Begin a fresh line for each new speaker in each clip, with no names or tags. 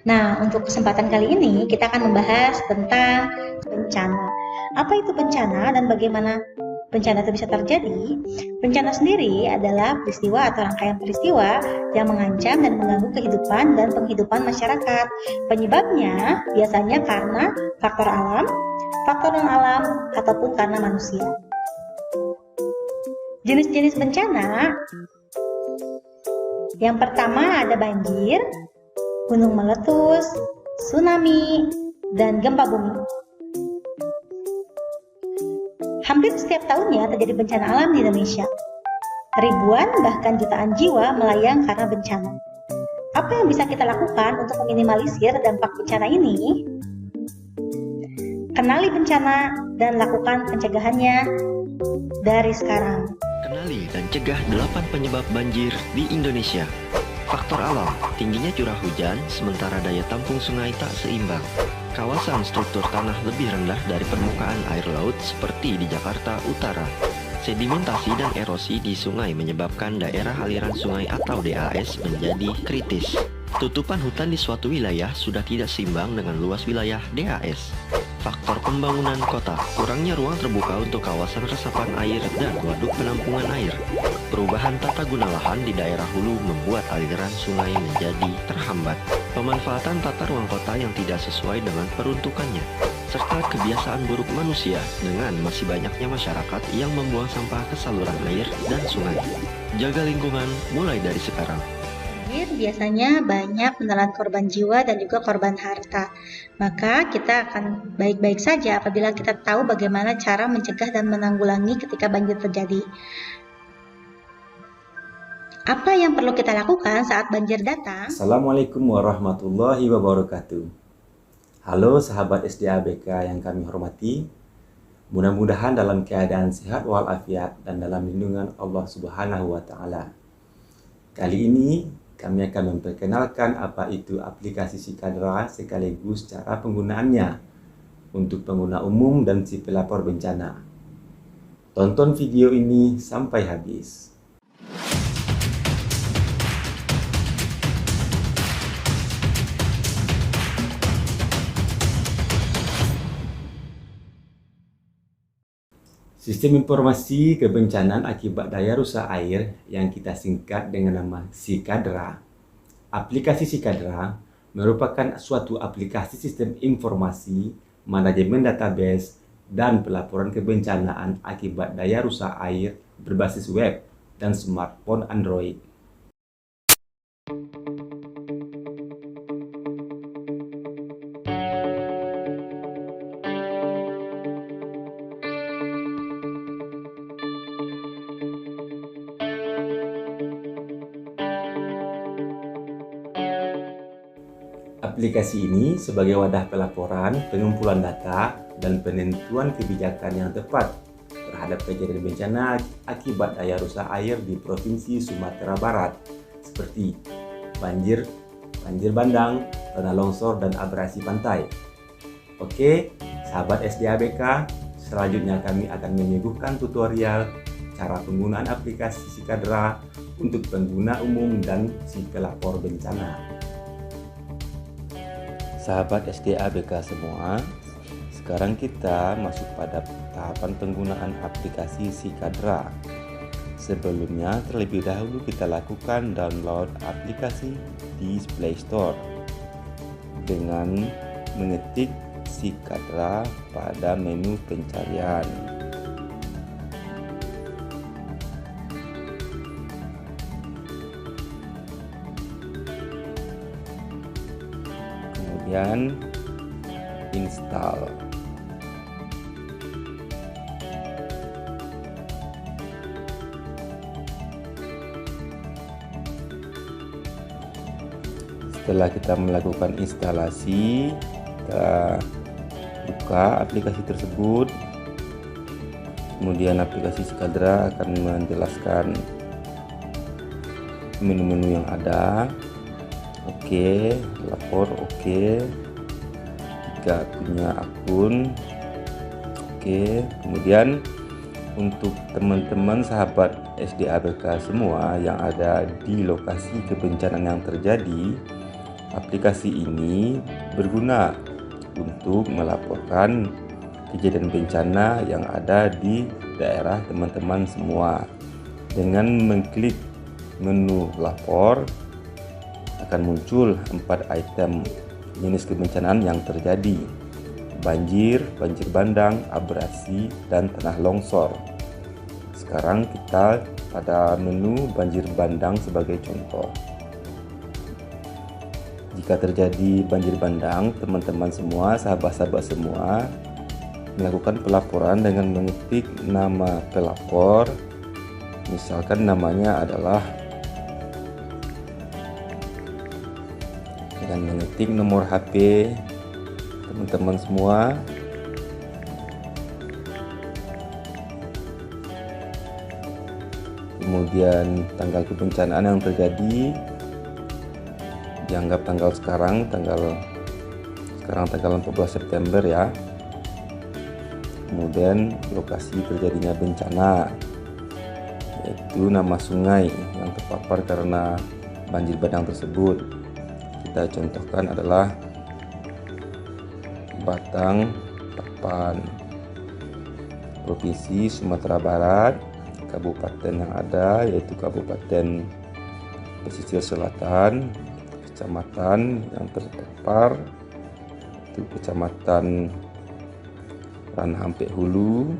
Nah, untuk kesempatan kali ini kita akan membahas tentang bencana. Apa itu bencana dan bagaimana bencana itu bisa terjadi? Bencana sendiri adalah peristiwa atau rangkaian peristiwa yang mengancam dan mengganggu kehidupan dan penghidupan masyarakat. Penyebabnya biasanya karena faktor non-alam, ataupun karena manusia. Jenis-jenis bencana, yang pertama ada banjir, gunung meletus, tsunami, dan gempa bumi. Hampir setiap tahunnya terjadi bencana alam di Indonesia. Ribuan bahkan jutaan jiwa melayang karena bencana. Apa yang bisa kita lakukan untuk meminimalisir dampak bencana ini? Kenali bencana dan lakukan pencegahannya dari sekarang.
Kenali dan cegah 8 penyebab banjir di Indonesia. Faktor alam, tingginya curah hujan, sementara daya tampung sungai tak seimbang. Kawasan struktur tanah lebih rendah dari permukaan air laut seperti di Jakarta Utara. Sedimentasi dan erosi di sungai menyebabkan daerah aliran sungai atau DAS menjadi kritis. Tutupan hutan di suatu wilayah sudah tidak seimbang dengan luas wilayah DAS. Faktor pembangunan kota, kurangnya ruang terbuka untuk kawasan resapan air dan waduk penampungan air. Perubahan tata guna lahan di daerah hulu membuat aliran sungai menjadi terhambat. Pemanfaatan tata ruang kota yang tidak sesuai dengan peruntukannya, serta kebiasaan buruk manusia dengan masih banyaknya masyarakat yang membuang sampah ke saluran air dan sungai. Jaga lingkungan mulai dari sekarang.
Banjir biasanya banyak menelan korban jiwa dan juga korban harta. Maka kita akan baik-baik saja apabila kita tahu bagaimana cara mencegah dan menanggulangi ketika banjir terjadi. Apa yang perlu kita lakukan saat banjir datang?
Assalamualaikum warahmatullahi wabarakatuh. Halo sahabat SDABK yang kami hormati. Mudah-mudahan dalam keadaan sehat walafiat dan dalam lindungan Allah Subhanahu wa taala. Kali ini kami akan memperkenalkan apa itu aplikasi Sikadra sekaligus cara penggunaannya untuk pengguna umum dan si pelapor bencana. Tonton video ini sampai habis. Sistem informasi kebencanaan akibat daya rusak air yang kita singkat dengan nama Sikadra. Aplikasi Sikadra merupakan suatu aplikasi sistem informasi, manajemen database, dan pelaporan kebencanaan akibat daya rusak air berbasis web dan smartphone Android. Aplikasi ini sebagai wadah pelaporan, pengumpulan data, dan penentuan kebijakan yang tepat terhadap kejadian bencana akibat daya rusak air di Provinsi Sumatera Barat, seperti banjir bandang, tanah longsor, dan abrasi pantai. Oke, sahabat SDABK, selanjutnya kami akan menyuguhkan tutorial cara penggunaan aplikasi Sikadra untuk pengguna umum dan si pelapor bencana. Sahabat SDABK semua, sekarang kita masuk pada tahapan penggunaan aplikasi Sikadra. Sebelumnya, terlebih dahulu kita lakukan download aplikasi di Play Store dengan mengetik Sikadra pada menu pencarian. Kemudian install. Setelah kita melakukan instalasi, kita buka aplikasi tersebut. Kemudian aplikasi Sikadra akan menjelaskan menu-menu yang ada. Oke, lapor oke. Jika punya akun, oke. Kemudian untuk teman-teman sahabat SDABK semua yang ada di lokasi kebencanaan yang terjadi, Aplikasi ini berguna untuk melaporkan kejadian bencana yang ada di daerah teman-teman semua. Dengan mengklik menu lapor, akan muncul 4 item jenis kebencanaan yang terjadi: banjir, banjir bandang, abrasi, dan tanah longsor. Sekarang kita pada menu banjir bandang sebagai contoh. Jika terjadi banjir bandang, teman-teman semua, sahabat-sahabat semua, melakukan pelaporan dengan mengetik nama pelapor. Misalkan namanya adalah, dengan mengetik nomor HP teman-teman semua, kemudian tanggal kebencanaan yang terjadi, dianggap tanggal sekarang tanggal 14 September ya. Kemudian lokasi terjadinya bencana, yaitu nama sungai yang terpapar karena banjir bandang tersebut. Kita contohkan adalah Batang, Tapan, Provinsi Sumatera Barat. Kabupaten yang ada yaitu Kabupaten Pesisir Selatan. Kecamatan yang terpapar itu Kecamatan Ranah Ampek Hulu,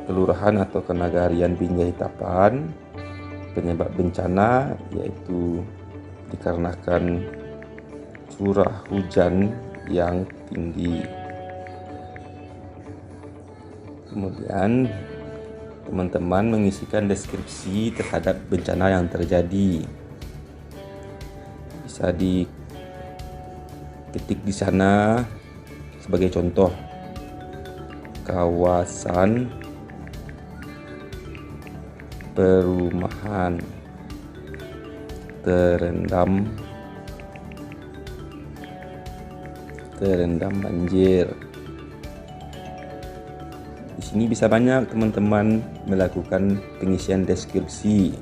Kelurahan atau Kenagarian Binjai Tapan. Penyebab bencana yaitu dikarenakan curah hujan yang tinggi. Kemudian teman-teman mengisikan deskripsi terhadap bencana yang terjadi. Bisa diketik di sana sebagai contoh: kawasan perumahan terendam banjir. Di sini bisa banyak teman-teman melakukan pengisian deskripsi.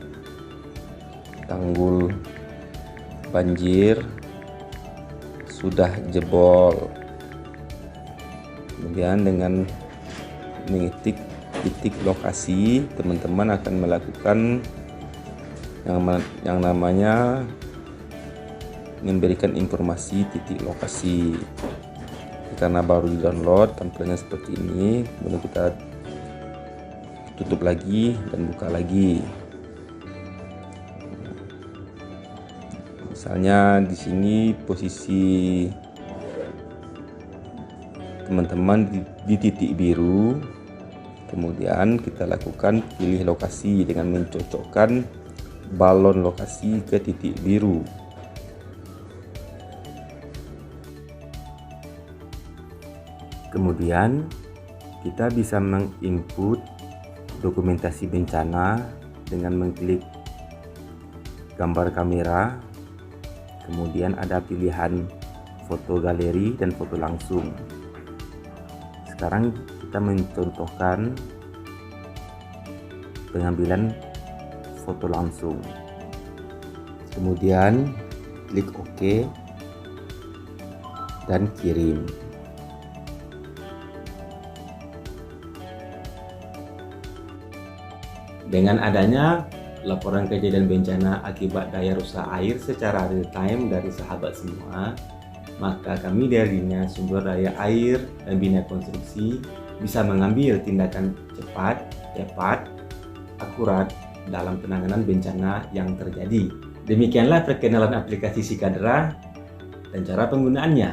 Tanggul banjir sudah jebol. Kemudian dengan mengetik titik lokasi, teman-teman akan melakukan yang namanya memberikan informasi titik lokasi. Karena baru di download tampilannya seperti ini, kemudian kita tutup lagi dan buka lagi. Misalnya di sini posisi teman-teman di titik biru, kemudian kita lakukan pilih lokasi dengan mencocokkan balon lokasi ke titik biru. Kemudian kita bisa menginput dokumentasi bencana dengan mengklik gambar kamera. Kemudian ada pilihan foto galeri dan foto langsung. Sekarang kita mencontohkan pengambilan foto langsung. Kemudian klik OK dan kirim. Dengan adanya laporan kejadian bencana akibat daya rusak air secara real time dari sahabat semua, maka kami dari Dinas Sumber Daya Air dan Bina Konstruksi bisa mengambil tindakan cepat, tepat, akurat dalam penanganan bencana yang terjadi. Demikianlah perkenalan aplikasi Sikadra dan cara penggunaannya.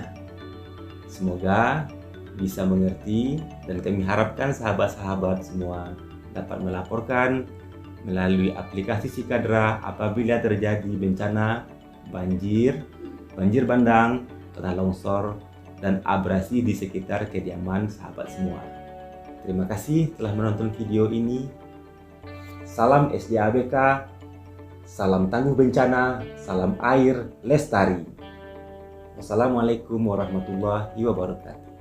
Semoga bisa mengerti, dan kami harapkan sahabat-sahabat semua dapat melaporkan melalui aplikasi Sikadra apabila terjadi bencana banjir, banjir bandang, tanah longsor, dan abrasi di sekitar kediaman sahabat semua. Terima kasih telah menonton video ini. Salam SDABK, salam tangguh bencana, salam air lestari. Wassalamualaikum warahmatullahi wabarakatuh.